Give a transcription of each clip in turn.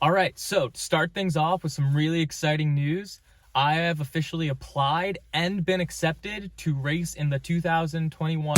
All right, so to start things off with some really exciting news, I have officially applied and been accepted to race in the 2021.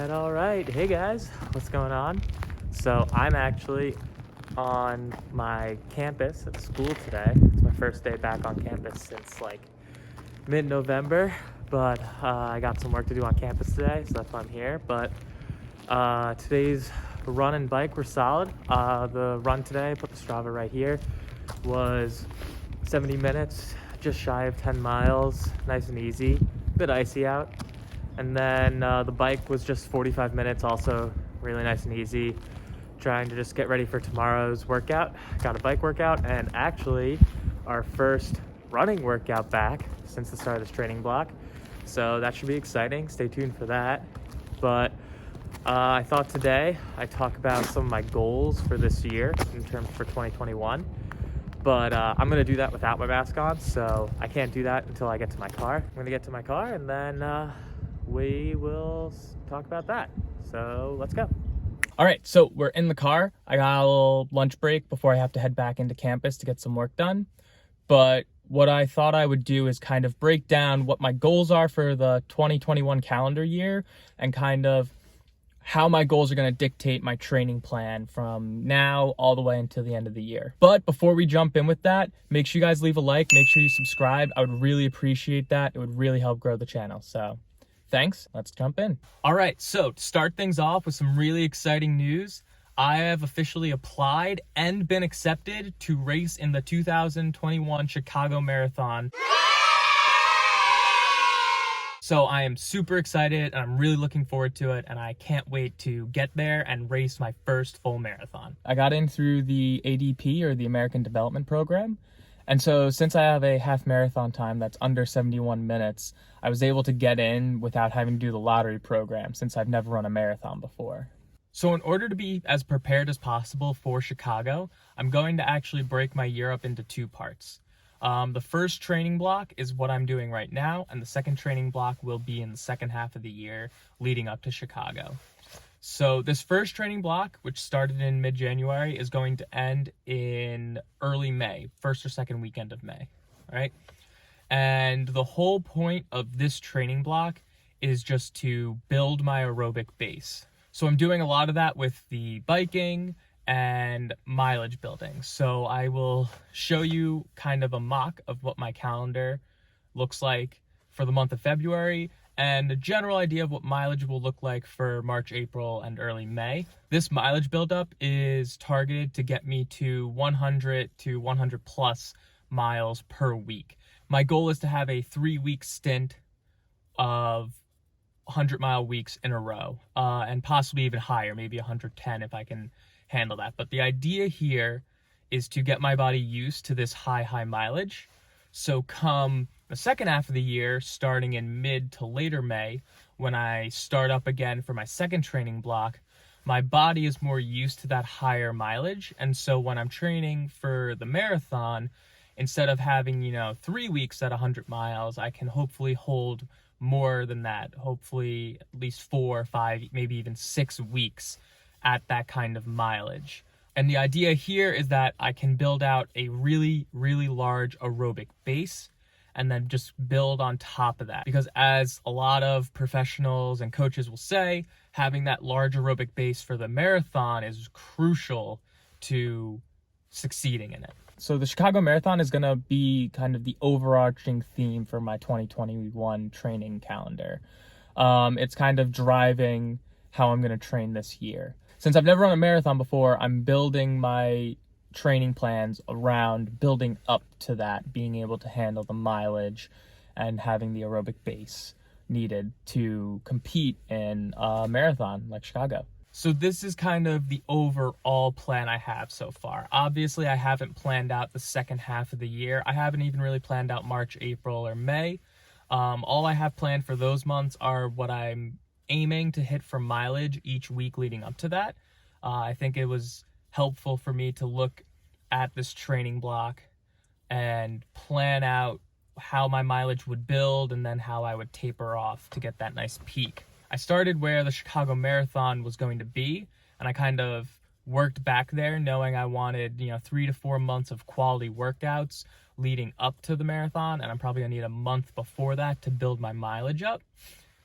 All right. Hey guys, what's going on? So I'm actually on my campus at school today. It's my first day back on campus since like mid-November, but I got some work to do on campus today, so that's why I'm here. But today's run and bike were solid. The run today, put the Strava right here, was 70 minutes, just shy of 10 miles, nice and easy, a bit icy out. And then the bike was just 45 minutes, also really nice and easy. Trying to just get ready for tomorrow's workout. Got a bike workout and actually our first running workout back since the start of this training block. So that should be exciting. Stay tuned for that. But I thought today I'd talk about some of my goals for this year in terms for 2021. But I'm going to do that without my mask on, so I can't do that until I get to my car. I'm going to get to my car and then we will talk about that. So let's go. All right, so we're in the car. I got a little lunch break before I have to head back into campus to get some work done. But what I thought I would do is kind of break down what my goals are for the 2021 calendar year and kind of how my goals are going to dictate my training plan from now all the way until the end of the year. But before we jump in with that, make sure you guys leave a like, make sure you subscribe. I would really appreciate that. It would really help grow the channel. So thanks. Let's jump in. All right, so to start things off with some really exciting news, I have officially applied and been accepted to race in the 2021 Chicago Marathon. So I am super excited and I'm really looking forward to it, and I can't wait to get there and race my first full marathon. I got in through the ADP, or the American Development Program. And so since I have a half marathon time that's under 71 minutes, I was able to get in without having to do the lottery program since I've never run a marathon before. So in order to be as prepared as possible for Chicago, I'm going to actually break my year up into two parts. The first training block is what I'm doing right now, and the second training block will be in the second half of the year leading up to Chicago. So this first training block, which started in mid-January, is going to end in early May, first or second weekend of May, all right? And the whole point of this training block is just to build my aerobic base. So I'm doing a lot of that with the biking and mileage building. So I will show you kind of a mock of what my calendar looks like for the month of February, and a general idea of what mileage will look like for March, April, and early May. This mileage buildup is targeted to get me to 100 to 100 plus miles per week. My goal is to have a 3-week stint of 100-mile weeks in a row, and possibly even higher, maybe 110 if I can handle that. But the idea here is to get my body used to this high mileage. So come the second half of the year, starting in mid to later May, when I start up again for my second training block, my body is more used to that higher mileage. And so when I'm training for the marathon, instead of having, 3 weeks at 100 miles, I can hopefully hold more than that. Hopefully at least 4, 5, maybe even 6 weeks at that kind of mileage. And the idea here is that I can build out a really large aerobic base and then just build on top of that. Because as a lot of professionals and coaches will say, having that large aerobic base for the marathon is crucial to succeeding in it. So the Chicago Marathon is going to be kind of the overarching theme for my 2021 training calendar. It's kind of driving how I'm going to train this year. Since I've never run a marathon before, I'm building my training plans around building up to that, being able to handle the mileage and having the aerobic base needed to compete in a marathon like Chicago. So this is kind of the overall plan I have so far. Obviously, I haven't planned out the second half of the year. I haven't even really planned out March, April, or May. All I have planned for those months are what I'm aiming to hit for mileage each week leading up to that. I think it was helpful for me to look at this training block and plan out how my mileage would build and then how I would taper off to get that nice peak. I started where the Chicago Marathon was going to be, and I kind of worked back there knowing I wanted, 3 to 4 months of quality workouts leading up to the marathon, and I'm probably gonna need a month before that to build my mileage up.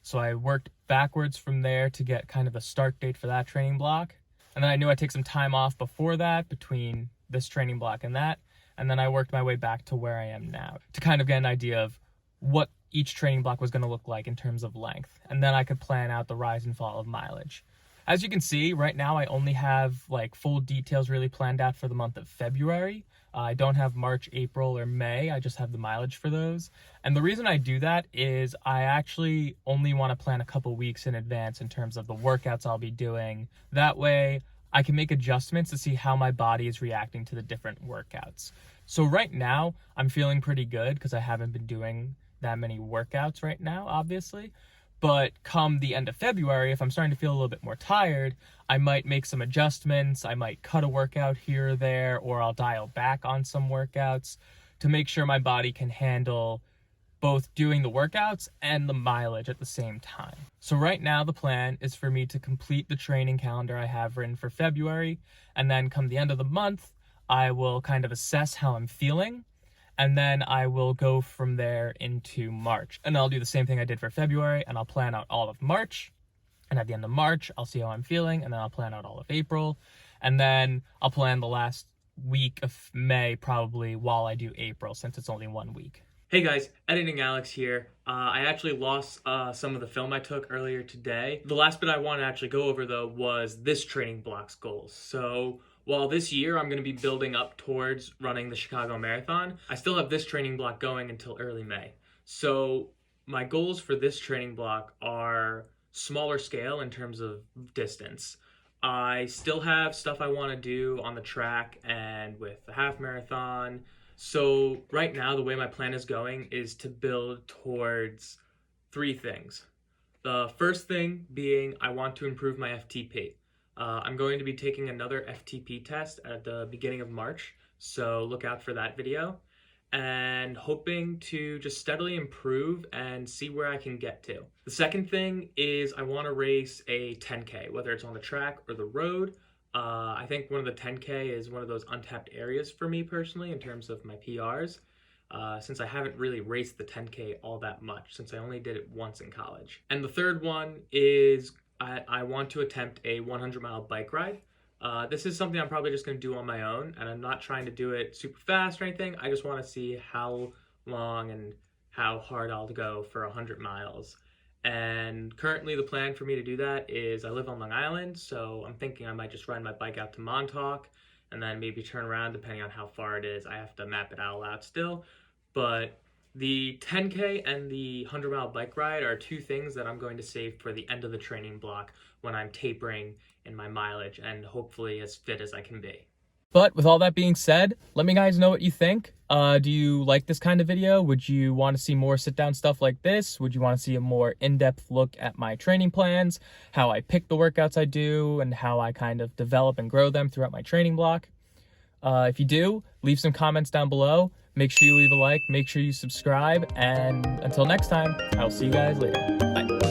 So I worked backwards from there to get kind of a start date for that training block. And then I knew I'd take some time off before that, between this training block and that. And then I worked my way back to where I am now to kind of get an idea of what each training block was going to look like in terms of length. And then I could plan out the rise and fall of mileage. As you can see, right now I only have full details really planned out for the month of February. I don't have March, April, or May. I just have the mileage for those. And the reason I do that is I actually only want to plan a couple weeks in advance in terms of the workouts I'll be doing. That way I can make adjustments to see how my body is reacting to the different workouts. So right now I'm feeling pretty good because I haven't been doing that many workouts right now, obviously. But come the end of February, if I'm starting to feel a little bit more tired, I might make some adjustments. I might cut a workout here or there, or I'll dial back on some workouts to make sure my body can handle both doing the workouts and the mileage at the same time. So right now the plan is for me to complete the training calendar I have written for February, and then come the end of the month, I will kind of assess how I'm feeling. And then I will go from there into March. And I'll do the same thing I did for February, and I'll plan out all of March. And at the end of March, I'll see how I'm feeling, and then I'll plan out all of April. And then I'll plan the last week of May probably while I do April, since it's only 1 week. Hey guys, Editing Alex here. I actually lost some of the film I took earlier today. The last bit I want to actually go over though was this training block's goals. So while this year I'm going to be building up towards running the Chicago Marathon, I still have this training block going until early May. So my goals for this training block are smaller scale in terms of distance. I still have stuff I want to do on the track and with the half marathon. So right now, the way my plan is going is to build towards 3 things. The first thing being I want to improve my FTP. I'm going to be taking another FTP test at the beginning of March, so look out for that video. And hoping to just steadily improve and see where I can get to. The second thing is I want to race a 10K, whether it's on the track or the road. I think one of the 10K is one of those untapped areas for me personally in terms of my PRs, since I haven't really raced the 10K all that much, since I only did it once in college. And the third one is I want to attempt a 100-mile bike ride. This is something I'm probably just going to do on my own, and I'm not trying to do it super fast or anything. I just want to see how long and how hard I'll go for 100 miles. And currently, the plan for me to do that is I live on Long Island, so I'm thinking I might just ride my bike out to Montauk and then maybe turn around depending on how far it is. I have to map it all out still. But the 10K and the 100-mile bike ride are two things that I'm going to save for the end of the training block when I'm tapering in my mileage and hopefully as fit as I can be. But with all that being said, let me guys know what you think. Do you like this kind of video? Would you want to see more sit-down stuff like this? Would you want to see a more in-depth look at my training plans, how I pick the workouts I do, and how I kind of develop and grow them throughout my training block? If you do, leave some comments down below. Make sure you leave a like, make sure you subscribe, and until next time, I'll see you guys later. Bye.